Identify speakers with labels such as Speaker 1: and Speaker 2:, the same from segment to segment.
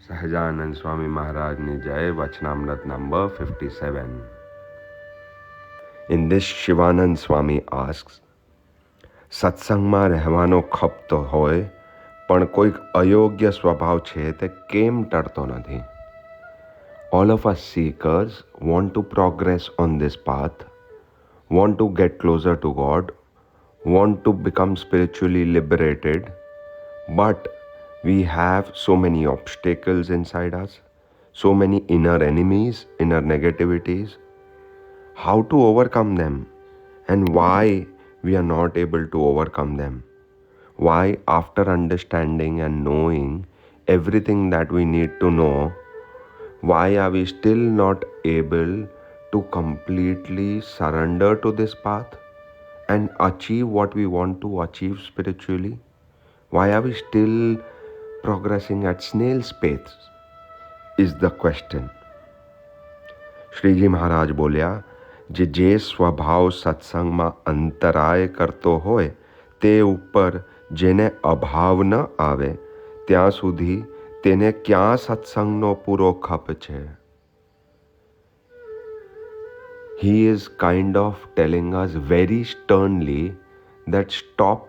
Speaker 1: સહજાનંદ સ્વામી મહારાજની જય. Vachnamrut number 57. In this, Shivanand Swami asks, સત્સંગમાં રહેવાનો ખપ તો હોય પણ કોઈક અયોગ્ય સ્વભાવ છે તે કેમ ટળતો નથી? All of us seekers want to progress on this path, want to get closer to God, want to become spiritually liberated, but we have so many obstacles inside us, so many inner enemies, inner negativities. How to overcome them and why we are not able to overcome them? Why, after understanding and knowing everything that we need to know, why are we still not able to completely surrender to this path and achieve what we want to achieve spiritually? Why are we still progressing at snail's pace is the question. Shriji મહારાજ બોલ્યા, જે સ્વભાવ સત્સંગમાં અંતરાય કરતો હોય તે ઉપર જેને અભાવ ન આવે ત્યાં સુધી તેને ક્યાં સત્સંગનો પૂરો ખપ છે? He is kind of telling us very sternly that stop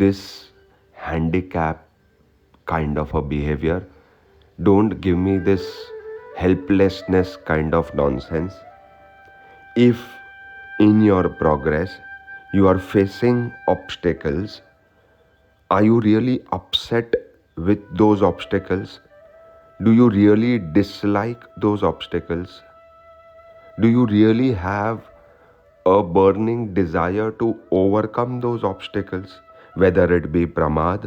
Speaker 1: this handicap kind of a behavior. Don't give me this helplessness kind of nonsense. If in your progress you are facing obstacles, are you really upset with those obstacles? Do you really dislike those obstacles? Do you really have a burning desire to overcome those obstacles? Whether it be pramad,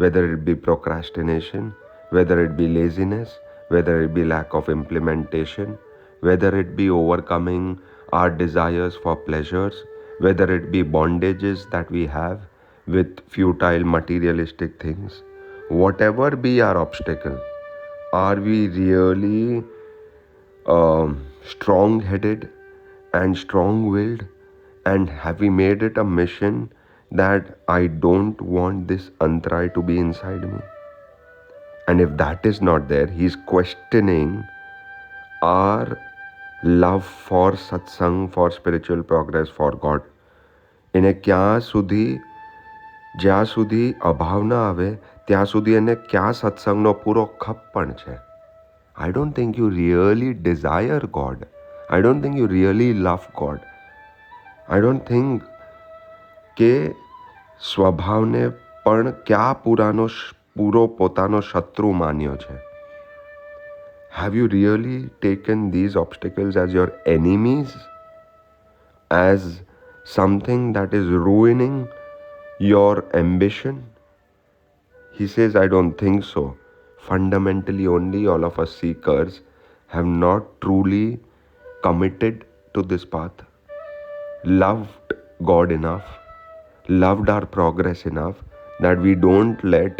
Speaker 1: whether it be procrastination, whether it be laziness, whether it be lack of implementation, whether it be overcoming our desires for pleasures, whether it be bondages that we have with futile materialistic things, whatever be our obstacle, are we really strong-headed and strong-willed, and have we made it a mission that I don't want this antray to be inside me? And if that is not there, he is questioning our love for satsang, for spiritual progress, for God. એને જ્યાં સુધી અભાવ ન આવે ત્યાં સુધી એને ક્યાં સત્સંગનો પૂરો ખપ પણ છે? I don't think you really desire God. I don't think you really love God. I don't think કે સ્વભાવને પણ ક્યાં પૂરો પોતાનો શત્રુ માન્યો છે? Have you really taken these obstacles as your enemies? As something that is ruining your ambition? He says, I don't think so. Fundamentally, only all of us seekers have not truly committed to this path, loved God enough, loved our progress enough that we don't let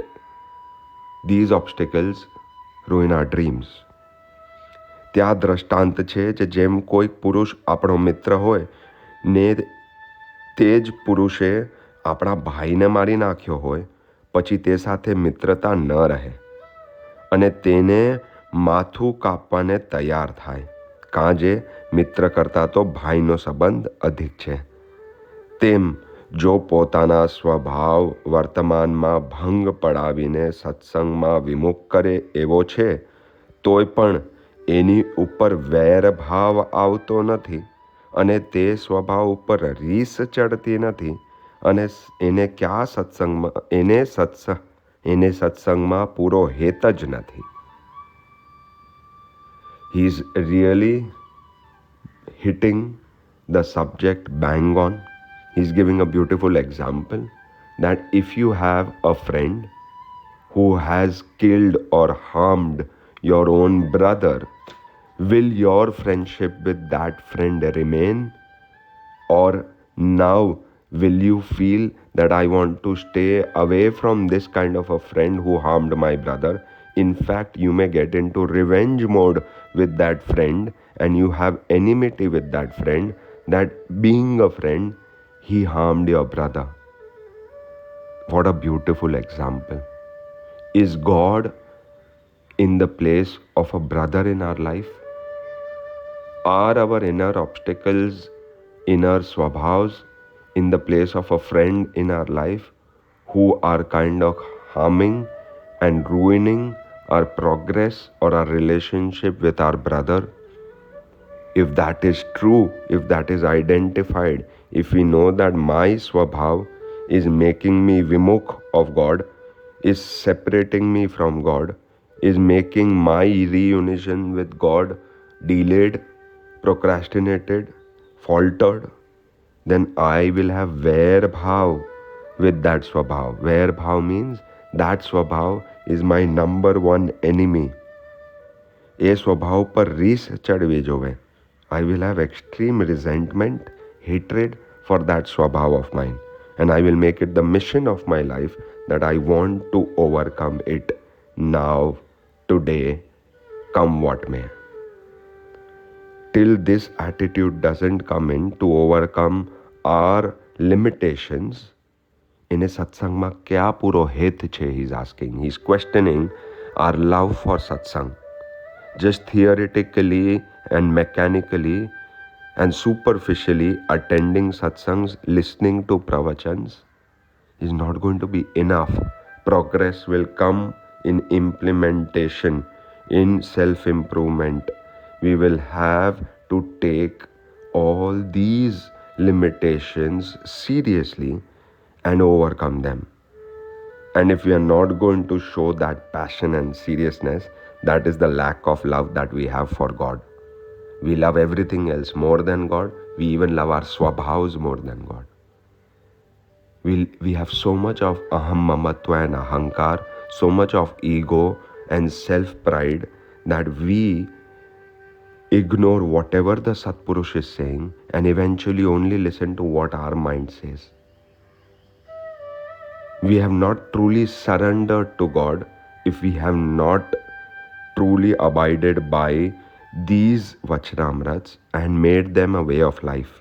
Speaker 1: these obstacles ruin our dreams. ત્યાં દ્રષ્ટાંત છે જેમ કોઈ પુરુષ આપણો મિત્ર હોય ને તે જ પુરુષે આપણા ભાઈને મારી નાખ્યો હોય પછી તે સાથે મિત્રતા ન રહે અને તેને માથું કાપવાને તૈયાર થાય, કાંજે મિત્ર કરતાં તો ભાઈનો સંબંધ અધિક છે. તેમ જો પોતાના સ્વભાવ વર્તમાનમાં ભંગ પડાવીને સત્સંગમાં વિમુખ કરે એવો છે તોય પણ એની ઉપર વૈરભાવ આવતો નથી અને તે સ્વભાવ ઉપર રીસ ચડતી નથી અને એને ક્યાં સત્સંગમાં એને સત્સંગમાં પૂરો હેત જ નથી. He is really hitting the subject bang on. He is giving a beautiful example that if you have a friend who has killed or harmed your own brother, will your friendship with that friend remain? Or now will you feel that I want to stay away from this kind of a friend who harmed my brother? In fact, you may get into revenge mode with that friend and you have enmity with that friend, that being a friend, he harmed your brother. What a beautiful example. Is God in the place of a brother in our life? Are our inner obstacles, inner swabhavs in the place of a friend in our life who are kind of harming and ruining our progress or our relationship with our brother? If that is true, if that is identified, if we know that my swabhav is making me vimukh of God, is separating me from God, is making my reunion with God delayed, procrastinated, faltered, then I will have vair bhav with that swabhav. Vair bhav means that swabhav is my number one enemy. એ સ્વભાવ પર રીસ ચડવી જોવે. I will have extreme resentment, hatred for that swabhav of mine. And I will make it the mission of my life that I want to overcome it now, today, come what may. Till this attitude doesn't come in to overcome our limitations, એને સત્સંગમાં ક્યા પૂરો હેત છે? He's asking. He's questioning our love for satsang. Just theoretically and mechanically and superficially attending satsangs, listening to pravachans is not going to be enough. Progress will come in implementation, in self-improvement. We will have to take all these limitations seriously and overcome them. And if we are not going to show that passion and seriousness, that is the lack of love that we have for God. We love everything else more than God. We even love our swabhavs more than God. We have so much of aham mamatva and ahankar, so much of ego and self-pride that we ignore whatever the Satpurush is saying and eventually only listen to what our mind says. We have not truly surrendered to God if we have not truly abided by these Vachnamruts and made them a way of life.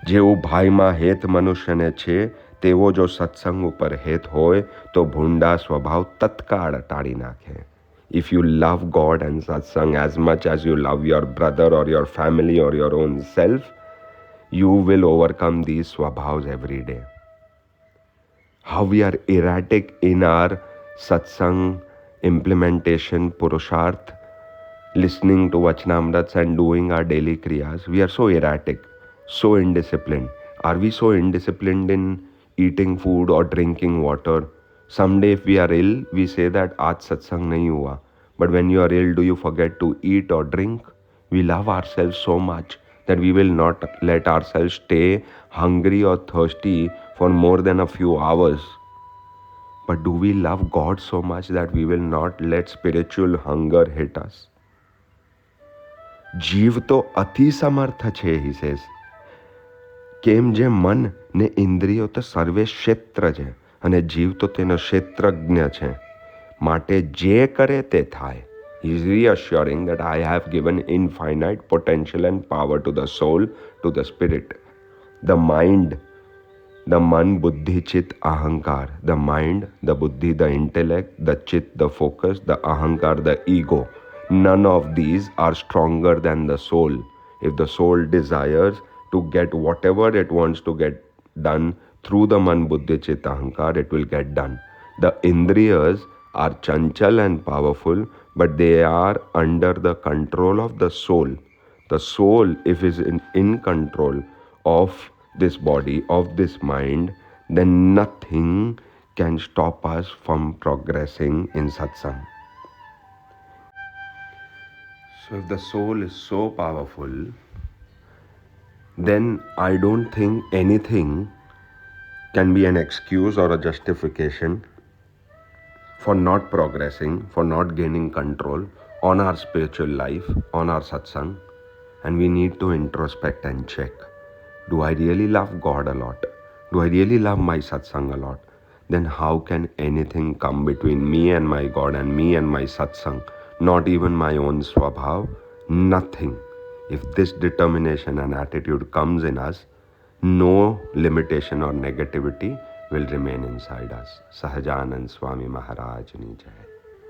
Speaker 1: જેવું ભાઈમાં હેત મનુષ્યને છે તેવો જો સત્સંગ ઉપર હેત હોય તો ભૂંડા સ્વભાવ તત્કાળ ટાળી નાખે. If you love God and satsang as much as you love your brother or your family or your own self, you will overcome these swabhavs every day. How we are erratic in our satsang implementation, purusharth, listening to Vachnamruts and doing our daily kriyas. We are so erratic, so indisciplined. Are we so indisciplined in eating food or drinking water? Someday if we are ill, we say that aaj satsang nahi hua. But when you are ill, do you forget to eat or drink? We love ourselves so much that we will not let ourselves stay hungry or thirsty for more than a few hours. But do we love God so much that we will not let spiritual hunger hit us? જીવ તો અતિ સમર્થ છે, he says. કેમ જે મન ને ઇન્દ્રિયો તો સર્વે ક્ષેત્ર છે અને જીવ તો તેનો ક્ષેત્રજ્ઞ છે. માટે જે કરે તે થાય. He is reassuring that I have given infinite potential and power to the soul, to the spirit. The mind, the man, buddhi, chit, ahankar. The mind, the buddhi, the intellect, the chit, the focus, the ahankar, the ego. None of these are stronger than the soul. If the soul desires to get whatever it wants to get done through the man, buddhi, chit, ahankar, it will get done. The indriyas are chanchal and powerful, but they are under the control of the soul. The soul, if is in control of this body, of this mind, then nothing can stop us from progressing in satsang. So if the soul is so powerful, then I don't think anything can be an excuse or a justification for not progressing, for not gaining control on our spiritual life, on our satsang. And we need to introspect and check. Do I really love God a lot? Do I really love my satsang a lot? Then how can anything come between me and my God and me and my satsang? Not even my own swabhav, nothing. If this determination and attitude comes in us, no limitation or negativity will remain inside us. Sahajanand Swami Maharaj Ni Jai.